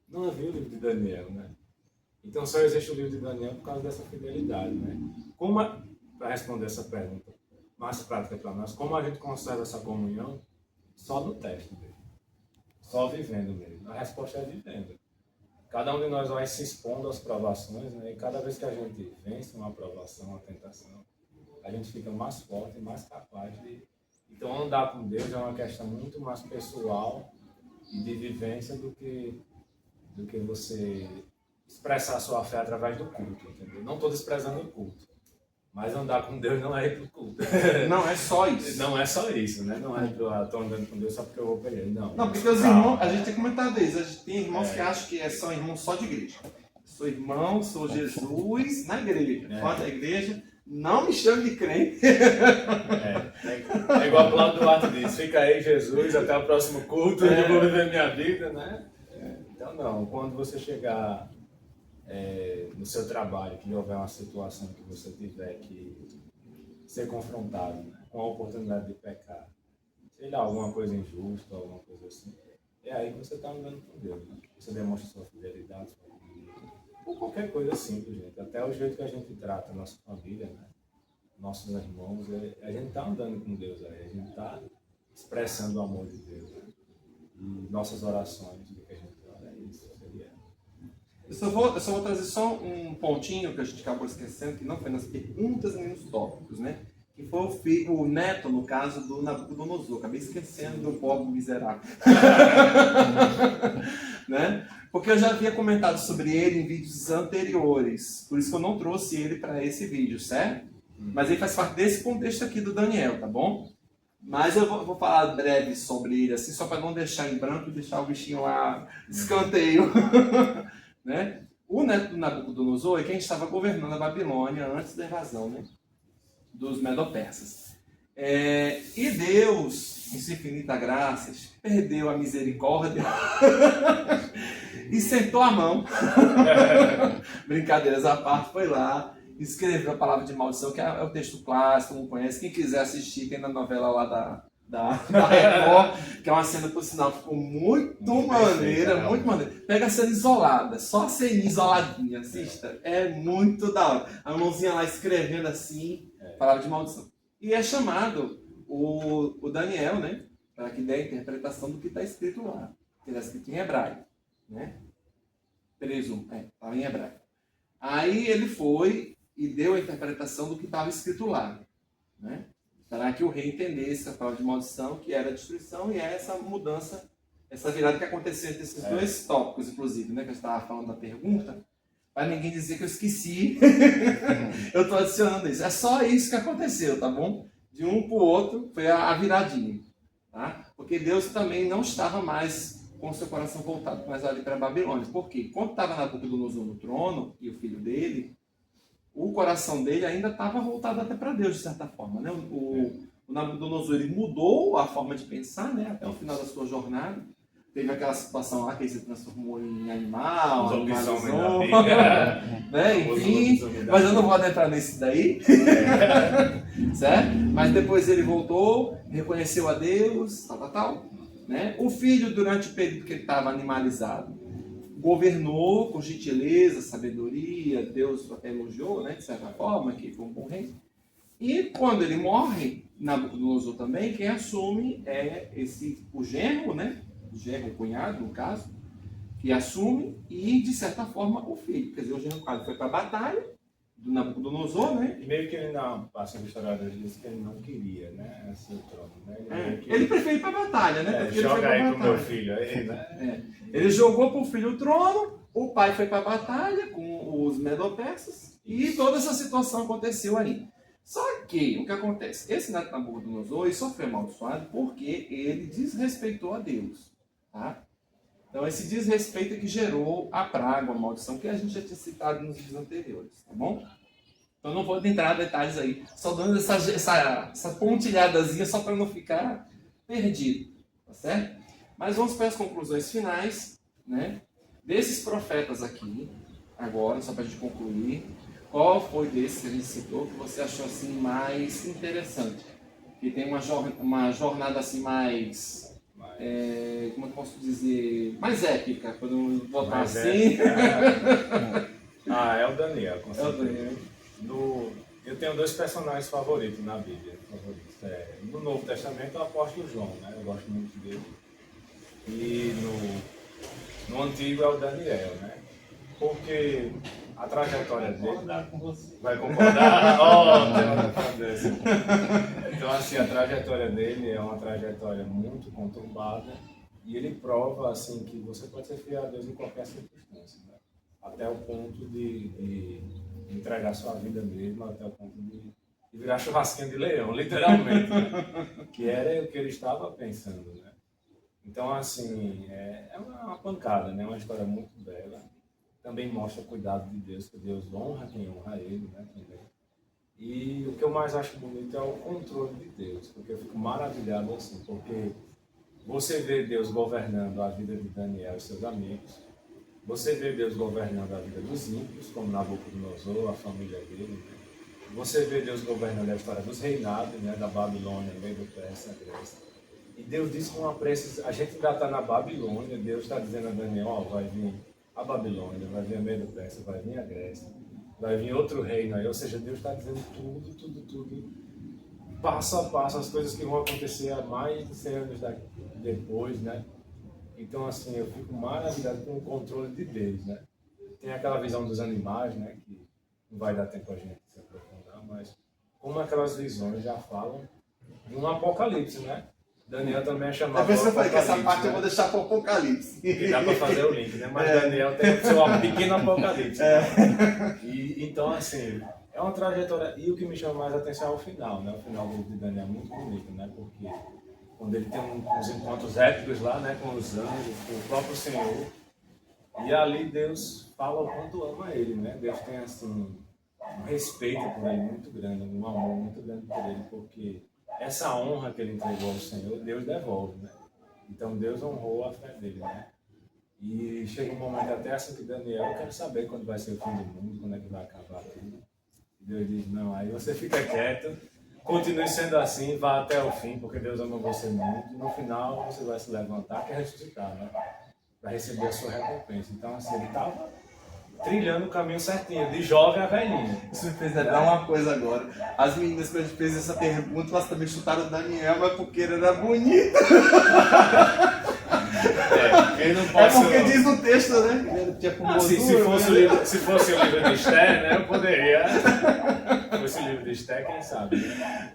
Não havia o livro de Daniel, né? Então só existe o livro de Daniel por causa dessa fidelidade, né? Para responder essa pergunta mais prática para nós, como a gente conserva essa comunhão? Só no teste mesmo. Só vivendo mesmo. A resposta é vivendo. Cada um de nós vai se expondo às provações, né? E cada vez que a gente vence uma provação, uma tentação, a gente fica mais forte e mais capaz de... Então andar com Deus é uma questão muito mais pessoal e de vivência do que você expressar a sua fé através do culto, entendeu? Não estou desprezando o culto, mas andar com Deus não é ir para o culto. Não é só isso. Não é só isso, né? Não é que eu estou andando com Deus só porque eu vou para ele, não. Não, porque os irmãos, a gente tem comentado isso, a gente tem irmãos que acham que são irmãos só de igreja. Sou irmão, sou Jesus na igreja. Fora da igreja, não me chame de crente. É igual o Plano Duarte diz, fica aí Jesus, até o próximo culto, eu vou viver minha vida, né? Então não, quando você chegar no seu trabalho, que houver uma situação que você tiver que ser confrontado, né, com a oportunidade de pecar, sei lá, alguma coisa injusta, alguma coisa assim, é aí que você está andando com Deus, né? Você demonstra sua fidelidade, sua comunidade, ou qualquer coisa simples, gente. Até o jeito que a gente trata a nossa família, né? Nossos irmãos, a gente está andando com Deus aí, a gente está expressando o amor de Deus, né? E nossas orações, o que a gente ora é isso, seria... Eu só vou trazer só um pontinho que a gente acabou esquecendo, que não foi nas perguntas nem nos tópicos, né? Que foi o neto, no caso, do Nabucodonosor. Acabei esquecendo do pobre miserável. Né? Porque eu já havia comentado sobre ele em vídeos anteriores. Por isso que eu não trouxe ele para esse vídeo, certo? Mas ele faz parte desse contexto aqui do Daniel, tá bom? Mas eu vou falar breve sobre ele, assim, só para não deixar em branco e deixar o bichinho lá de escanteio. Né? O neto do Nabucodonosor é quem estava governando a Babilônia antes da invasão, né? Dos Medo-Persas. E Deus, em sua infinita graça, perdeu a misericórdia e sentou a mão. Brincadeiras à parte, foi lá, escreveu a palavra de maldição, que é o texto clássico, todo mundo conhece. Quem quiser assistir, tem na novela lá da Record, que é uma cena, por sinal, ficou muito maneira, muito maneira. Pega a cena isolada, só a cena isoladinha, assista. É muito da hora. A mãozinha lá escrevendo assim, palavra de maldição. E é chamado o Daniel, né, para que dê a interpretação do que está escrito lá. Que está escrito em hebraico, né? Presumo, estava em hebraico. Aí ele foi e deu a interpretação do que estava escrito lá, né? Para que o rei entendesse a palavra de maldição, que era a destruição, e é essa mudança, essa virada que aconteceu entre esses dois tópicos, inclusive, né? Que eu estava falando da pergunta, para ninguém dizer que eu esqueci, eu estou adicionando isso. É só isso que aconteceu, tá bom? De um para o outro, foi a viradinha, tá? Porque Deus também não estava mais com o seu coração voltado mais ali para a Babilônia. Por quê? Quando estava Nabucodonosor no trono, e o filho dele, o coração dele ainda estava voltado até para Deus, de certa forma, né? O Nabucodonosor, ele mudou a forma de pensar, né? Até o final da sua jornada, teve aquela situação lá que ele se transformou em animal, Os lobisomens da animalizou, Bíblia. né? Os Enfim, lobisomens da mas eu não vou adentrar nesse daí, certo? Mas depois ele voltou, reconheceu a Deus, tal, né? O filho, durante o período que ele estava animalizado, governou com gentileza, sabedoria, Deus até elogiou, né, de certa forma, que foi um bom rei. E quando ele morre, Nabucodonosor também, quem assume é o genro, né? O genro, o cunhado, no caso, que assume e, de certa forma, o filho. Quer dizer, o genro cunhado foi para a batalha do Nabucodonosor, né? E meio que ele não, passando o historiador, disse que ele não queria, né? Esse trono, né? Ele prefere ir para a batalha, né? Porque ele foi joga pra aí pro batalha. meu filho aí, né? Ele jogou para o filho o trono, o pai foi para a batalha com os medo-persas e toda essa situação aconteceu aí. Só que, o que acontece? Esse Nabucodonosor ele só foi amaldiçoado porque ele desrespeitou a Deus. Tá? Então, esse desrespeito é que gerou a praga, a maldição, que a gente já tinha citado nos vídeos anteriores. Tá bom? Então, não vou entrar em detalhes aí. Só dando essa pontilhadazinha só para não ficar perdido. Tá certo? Mas vamos para as conclusões finais, né? Desses profetas aqui, agora, só para a gente concluir. Qual foi desses que a gente citou que você achou assim mais interessante? Que tem uma jornada assim mais, como eu posso dizer, mais épica, podemos botar Mais assim. É o Daniel, com certeza. Daniel. Eu tenho 2 personagens favoritos na Bíblia. No Novo Testamento, o apóstolo João, né? Eu gosto muito dele. E no Antigo é o Daniel, né? Porque a trajetória dele... Vai concordar? Então, assim, a trajetória dele é uma trajetória muito conturbada e ele prova, assim, que você pode ser fiel a Deus em qualquer circunstância, né? Até o ponto de entregar sua vida mesmo, até o ponto de virar churrasquinho de leão, literalmente, né? Que era o que ele estava pensando, né? Então, assim, é uma pancada, né? Uma história muito bela. Também mostra o cuidado de Deus, que Deus honra quem honra Ele, né? Também. E o que eu mais acho bonito é o controle de Deus, porque eu fico maravilhado assim, porque você vê Deus governando a vida de Daniel e seus amigos, você vê Deus governando a vida dos ímpios, como Nabucodonosor, a família dele, né? Você vê Deus governando a história dos reinados, né? Da Babilônia, Medo-Persa, Grécia. E Deus diz com uma precisão, a gente ainda está na Babilônia, Deus está dizendo a Daniel, ó, vai vir a Babilônia, vai vir a Medo-Persa, vai vir a Grécia, vai vir outro reino aí, ou seja, Deus está dizendo tudo, passo a passo, as coisas que vão acontecer há mais de 100 anos depois, né? Então, assim, eu fico maravilhado com o controle de Deus, né? Tem aquela visão dos animais, né, que não vai dar tempo a gente se aprofundar, mas como aquelas visões já falam de um apocalipse, né? Daniel também é chamado. Depois eu falei que essa Apocalipse, parte né? eu vou deixar para o Apocalipse. E dá para fazer o link, né? Mas Daniel tem o seu pequeno apocalipse. Né? E, então, assim, é uma trajetória. E o que me chama mais a atenção é o final, né? O final do livro de Daniel é muito bonito, né? Porque quando ele tem uns encontros épicos lá, né? Com os anjos, com o próprio Senhor. E ali Deus fala o quanto ama ele, né? Deus tem, assim, um respeito por ele muito grande, um amor muito grande por ele, porque essa honra que ele entregou ao Senhor, Deus devolve, né? Então Deus honrou a fé dele, né? E chega um momento até assim que Daniel, eu quero saber quando vai ser o fim do mundo, quando é que vai acabar tudo. E Deus diz, não, aí você fica quieto, continue sendo assim, vá até o fim, porque Deus ama você muito, e no final você vai se levantar e ressuscitar, né? Para receber a sua recompensa. Então, assim, ele estava trilhando o caminho certinho, de jovem a velhinho. Isso me fez lembrar uma coisa agora. As meninas, quando a gente fez essa pergunta, elas também chutaram o Daniel, mas porque ele era bonito. Quem não pode É porque diz no texto, né? Que ele tinha formosura, se fosse o livro de Esther, né, eu poderia. Se fosse o livro de Esther, quem sabe, né?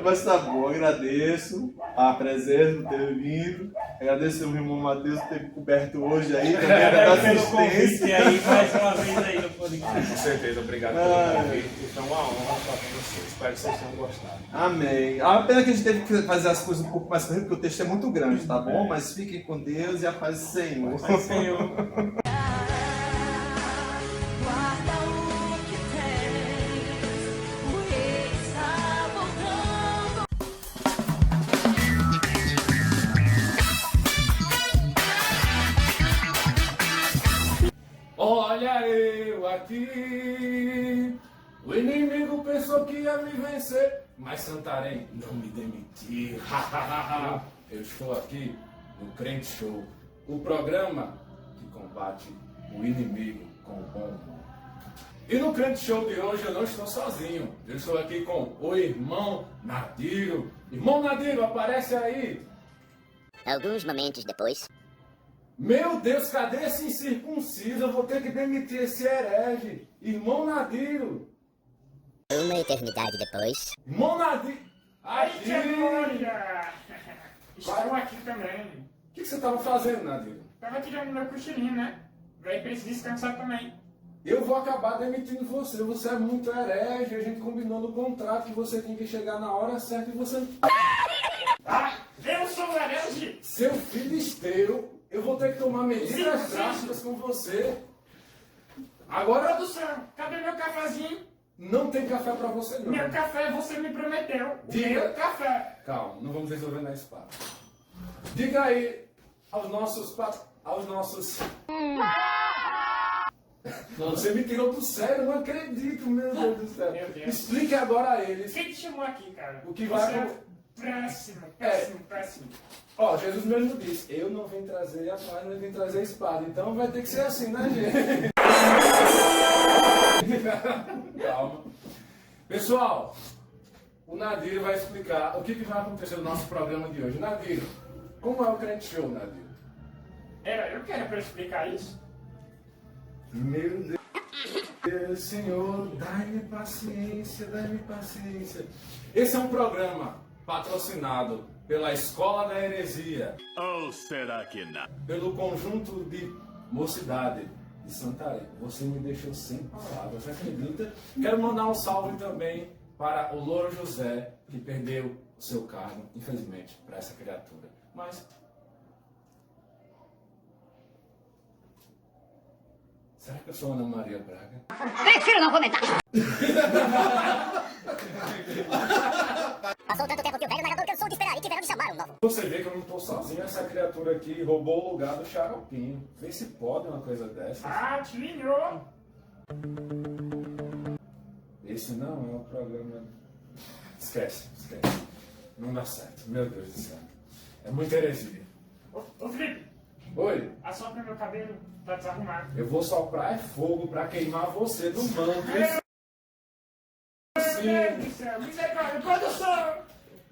Mas tá bom, agradeço a presença por ter vindo. Agradeço ao irmão Matheus por ter coberto hoje aí, também da Pelo convite assistência. aí, mais uma vez aí no podcast. Com certeza, obrigado pelo convite. Foi uma honra estar com vocês. Espero que vocês tenham gostado. Amém. A pena que a gente teve que fazer as coisas um pouco mais corridas, porque o texto é muito grande, tá bom? Mas fiquem com Deus e a paz do Senhor. Senhor. aqui. O inimigo pensou que ia me vencer, mas Santarém não me demitiu. Eu estou aqui no Crente Show, o programa que combate o inimigo com o bom humor. E no Crente Show de hoje eu não estou sozinho. Eu estou aqui com o irmão Nadiro. Irmão Nadiro, aparece aí. Alguns momentos depois. Meu Deus, cadê esse incircunciso? Eu vou ter que demitir esse herege. Irmão Nadiro. Uma eternidade depois. Irmão Nadiro. Aí, Aqui. tia Glória! Estou aqui também. O que você estava fazendo, Nadiro? Tava tirando meu cochilinho, né? Veio pra esse descansar também. Eu vou acabar demitindo você. Você é muito herege. A gente combinou no contrato que você tinha que chegar na hora certa e você... Ah, eu sou o herege! Seu filisteu, eu vou ter que tomar medidas Sim. drásticas com você. Agora Produção, cadê meu cafezinho? não tem café pra você, não. Meu café você me prometeu. Diga. Meu café. Calma, não vamos resolver na espada. Diga aí aos nossos... Você me tirou do sério, não acredito, meu Deus do céu. Meu Deus. Explique agora a eles. Quem te chamou aqui, cara? O que vai Você acon- é péssimo. Ó, Jesus mesmo disse, eu não vim trazer a paz, mas vim trazer a espada. Então vai ter que ser assim, né, gente? Calma. Pessoal, o Nadiro vai explicar o que vai acontecer no nosso programa de hoje. Nadiro, como é o Crente Show, Nadiro? Eu quero pra explicar isso. Meu Deus, Senhor, dai-me paciência, dai-me paciência. Esse é um programa patrocinado pela Escola da Heresia. Ou será que não? Pelo conjunto de mocidade de Santarém. Você me deixou sem palavras, acredita? Quero mandar um salve também para o Louro José, que perdeu o seu cargo, infelizmente, para essa criatura. Mas... será que eu sou Ana Maria Braga? Prefiro não comentar. Passou tanto tempo que o velho narrador cansou de esperar e tiveram de chamar um novo. Você vê que eu não estou sozinho, essa criatura aqui roubou o lugar do Xaropinho. Vê se pode uma coisa dessa. Ah, Tinho! Esse não é um programa... Esquece. Não dá certo, meu Deus do céu. É muita heresia. Ô, Felipe, Oi, assopra meu cabelo, tá desarrumado. eu vou soprar fogo pra queimar você do manto. Meu Deus do céu, misericórdia, produção!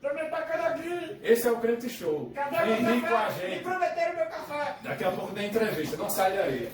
Tô me atacando aqui! Esse é o Crente Show. Cadê Vem meu rir com a café? Me gente. prometeram meu café! Daqui a pouco tem entrevista, não sai daí.